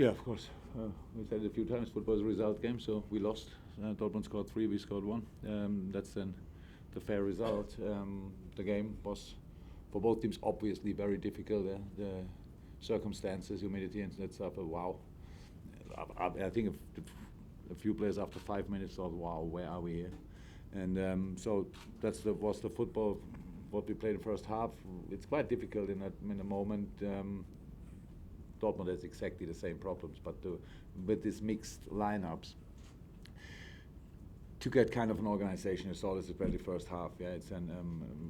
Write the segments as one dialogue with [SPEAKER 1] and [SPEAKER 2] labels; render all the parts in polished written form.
[SPEAKER 1] Yeah, of course. We said it a few times. Football is a result game, so we lost. Dortmund scored 3, we scored 1. That's then the fair result. The game was, for both teams, obviously very difficult. The circumstances, humidity, and that stuff. Wow. I think a few players after 5 minutes thought, "Wow, where are we here?" And so was the football what we played in the first half. It's quite difficult in a moment. Dortmund has exactly the same problems, but with these mixed lineups, to get kind of an organization, you saw this especially first half. Yeah, it's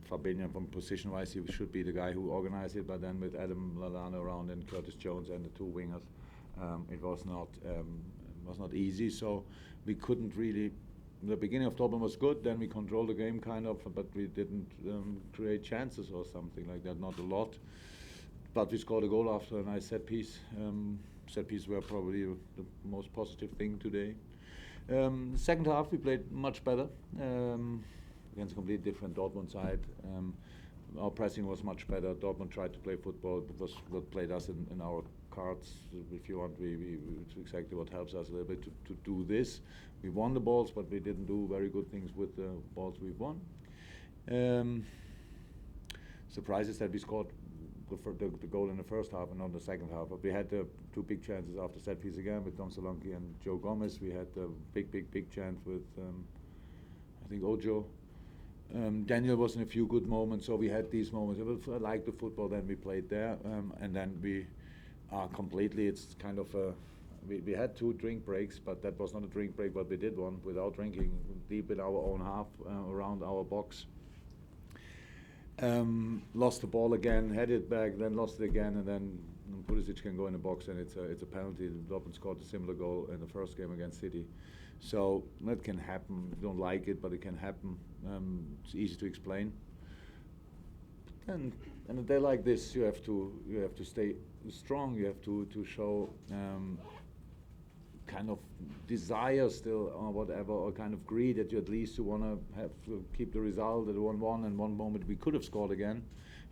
[SPEAKER 1] Fabinho from position-wise, he should be the guy who organized it, but then with Adam Lallana around and Curtis Jones and the two wingers, it was not easy. So we couldn't really. The beginning of Dortmund was good. Then we controlled the game kind of, but we didn't create chances or something like that. Not a lot. But we scored a goal after a nice set piece. Set pieces were probably the most positive thing today. Second half we played much better against a completely different Dortmund side. Our pressing was much better. Dortmund tried to play football. It was what played us in our cards. If you want, it's exactly what helps us a little bit to do this. We won the balls, but we didn't do very good things with the balls we won. Surprises that we scored the goal in the first half and not the second half. But we had the two big chances after set piece again with Tom Solanke and Joe Gomez. We had the big chance with I think Ojo. Daniel was in a few good moments, so we had these moments. I like the football then we played there, and then we are completely. It's kind of we had 2 drink breaks, but that was not a drink break. But we did one without drinking, deep in our own half, around our box. Lost the ball again, had it back, then lost it again, and then Pulisic can go in the box, and it's a penalty. Dortmund scored a similar goal in the first game against City, so that can happen. We don't like it, but it can happen. It's easy to explain. And a day like this, you have to stay strong. You have to show kind of desire still or whatever, or kind of greed that you at least you want to have to keep the result at 1-1, and one moment we could have scored again.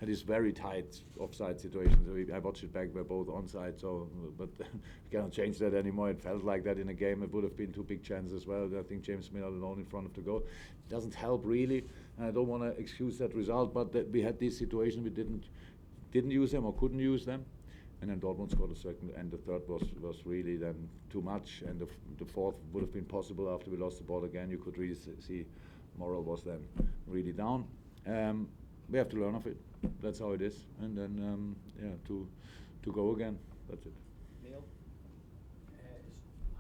[SPEAKER 1] It is very tight offside situation. So I watched it back, we're both onside, so but we cannot change that anymore. It felt like that in a game. It would have been 2 big chances as well. I think James Miller alone in front of the goal. It doesn't help really. I don't want to excuse that result, but that we had this situation, we didn't use them or couldn't use them. And then Dortmund scored the second, and the third was really then too much, and the fourth would have been possible after we lost the ball again. You could really see moral was then really down. We have to learn of it. That's how it is, and then to go again. That's it.
[SPEAKER 2] Neil,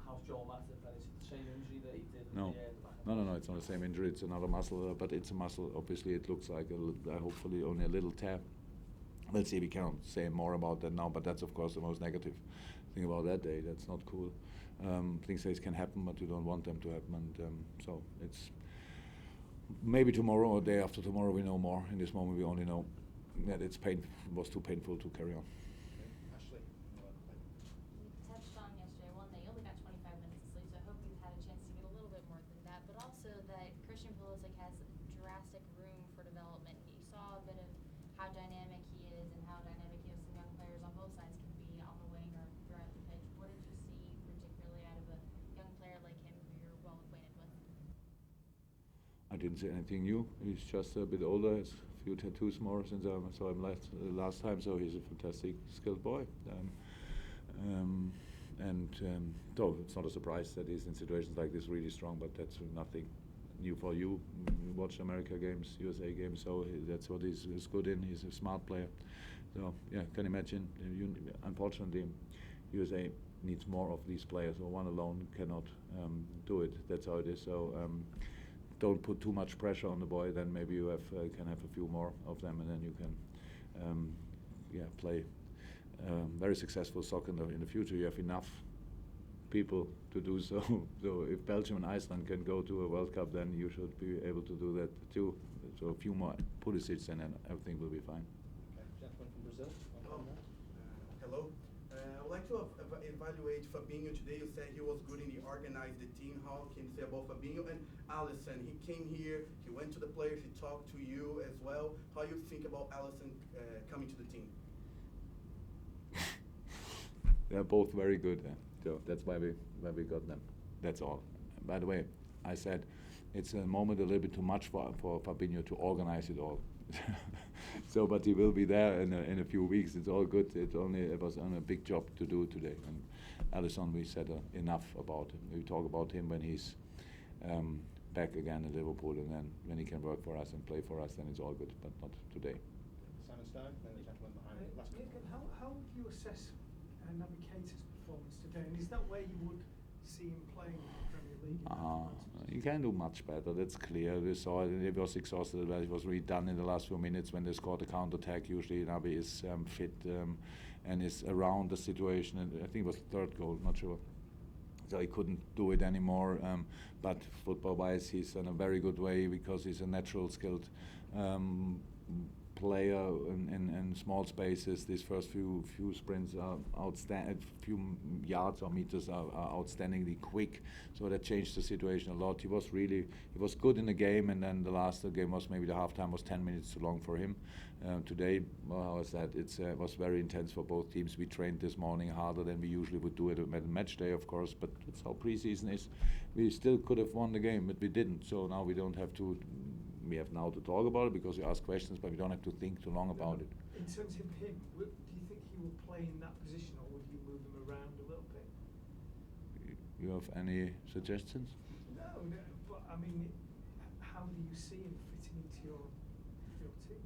[SPEAKER 2] how's Joel Matip? Is it the same injury that he did?
[SPEAKER 1] No. No, it's not the same injury. It's another muscle, but it's a muscle. Obviously, it looks like hopefully only a little tear. Let's see, we cannot say more about that now, but that's of course the most negative thing about that day. That's not cool. Things like this can happen, but you don't want them to happen, and so it's maybe tomorrow or day after tomorrow we know more. In this moment we only know that it was too painful to carry on.
[SPEAKER 2] Ashley?
[SPEAKER 3] You touched on yesterday, one, that you only got 25 minutes of sleep, so I hope you've had a chance to get a little bit more than that, but also that Christian Pulisic has drastic room for development. You saw a bit of how dynamic he is and how dynamic you have some young players on both sides can be on the wing or throughout the pitch. What did you see particularly out of a young player like him who you're well acquainted with?
[SPEAKER 1] I didn't say anything new. He's just a bit older, has a few tattoos more since I saw him last time, so he's a fantastic, skilled boy. Though it's not a surprise that he's in situations like this really strong, but that's nothing new for you. You watch America games, USA games, so that's what he's good in. He's a smart player. So yeah, can imagine. Unfortunately, USA needs more of these players. So one alone cannot do it. That's how it is. So don't put too much pressure on the boy. Then maybe you can have a few more of them, and then you can play very successful soccer in the future. You have enough people to do so. So if Belgium and Iceland can go to a World Cup, then you should be able to do that too. So a few more Pulisic, and then everything will be fine.
[SPEAKER 2] Okay, gentleman from Brazil.
[SPEAKER 4] Hello. I would like to evaluate Fabinho today. You said he was good and he organized the team. How can you say about Fabinho and Alisson? He came here, he went to the players, he talked to you as well. How you think about Alisson coming to the team?
[SPEAKER 1] They're both very good. So that's why we got them. That's all. By the way, I said it's a moment a little bit too much for Fabinho to organize it all. So, but he will be there in a few weeks. It's all good. It was on a big job to do today. And Alisson, we said enough about him. We talk about him when he's back again in Liverpool, and then when he can work for us and play for us, then it's all good. But not today.
[SPEAKER 2] Simon Stark, then the gentleman behind it. Last
[SPEAKER 5] Jurgen, how would you assess Naby Keita's performance today? And is that where you would see him playing in the Premier League?
[SPEAKER 1] He can do much better, that's clear. We saw it, he was exhausted, but it was really done in the last few minutes when they scored a counter-attack. Usually Naby is fit and is around the situation. And I think it was the third goal, not sure. So he couldn't do it anymore. But football-wise, he's in a very good way because he's a natural skilled player in small spaces. These first few sprints are outstanding, few yards or meters are outstandingly quick. So that changed the situation a lot. He was good in the game, and then the last game was maybe the halftime was 10 minutes too long for him. Today, well, how was that? It was very intense for both teams. We trained this morning harder than we usually would do at a match day, of course, but that's how preseason is. We still could have won the game, but we didn't. So now we don't have to. We have now to talk about it because you ask questions, but we don't have to think too long about it.
[SPEAKER 5] In terms of him, do you think he will play in that position, or would you move him around a little bit?
[SPEAKER 1] You have any suggestions?
[SPEAKER 5] No, but I mean, how do you see him fitting into your team?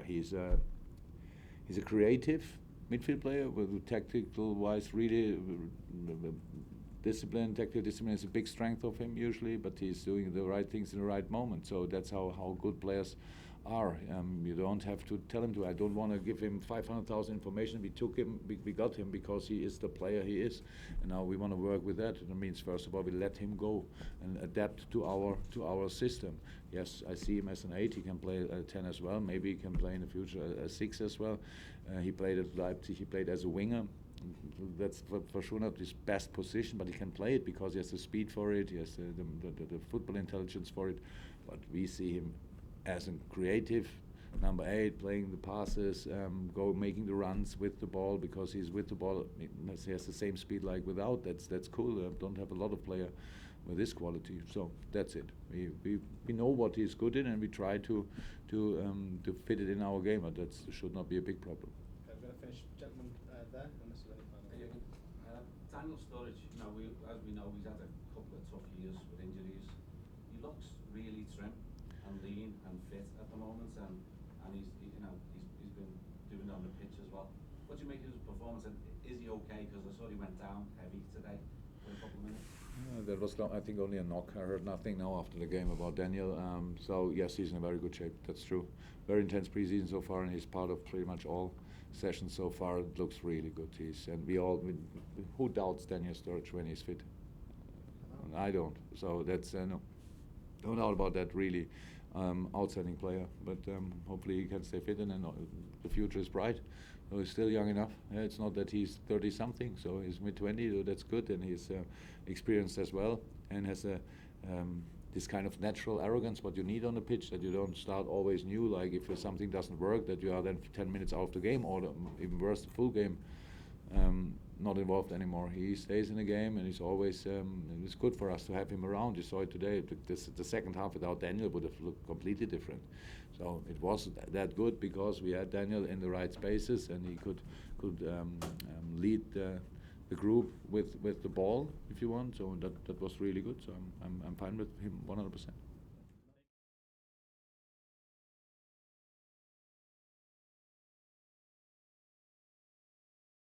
[SPEAKER 1] He's a creative midfield player with tactical wise really tactical discipline is a big strength of him usually, but he's doing the right things in the right moment. So that's how good players are. You don't have to tell him to. I don't want to give him 500,000 information. We got him because he is the player he is, and now we want to work with that. That means first of all we let him go and adapt to our system. Yes, I see him as an 8. He can play a 10 as well. Maybe he can play in the future a 6 as well. He played at Leipzig. He played as a winger. That's for sure not his best position, but he can play it because he has the speed for it, he has the football intelligence for it. But we see him as a creative number 8, playing the passes, making the runs with the ball because he's with the ball. He has the same speed like without. That's cool. I don't have a lot of player with this quality, so that's it. We know what he's good in, and we try to fit it in our game, but that should not be a big problem.
[SPEAKER 2] Okay, we're going to finish, gentlemen, there, unless there's any final.
[SPEAKER 6] Daniel Sturridge, as we know, he's had a couple of tough years with injuries. He looks really trim and lean and fit at the moment, and he's been doing it on the pitch as well. What do you make of his performance, and is he okay? Because I saw he went down heavy today for a couple of minutes.
[SPEAKER 1] That was, I think, only a knock. I heard nothing now after the game about Daniel. So yes, he's in a very good shape. That's true. Very intense preseason so far, and he's part of pretty much all sessions so far. It looks really good. Who doubts Daniel Sturridge when he's fit? I don't. So that's no doubt about that. Really, outstanding player. But hopefully he can stay fit, and then the future is bright. So he's still young enough. It's not that he's 30-something, so he's mid-20. So that's good, and he's experienced as well, and has this kind of natural arrogance what you need on the pitch, that you don't start always new. Like if something doesn't work, that you are then 10 minutes out of the game, or even worse, the full game, not involved anymore. He stays in the game, and he's always. It's good for us to have him around. You saw it today. The second half without Daniel would have looked completely different. So it was that good because we had Daniel in the right spaces, and he could lead the group with the ball, if you want. So that was really good. So I'm fine with him 100%.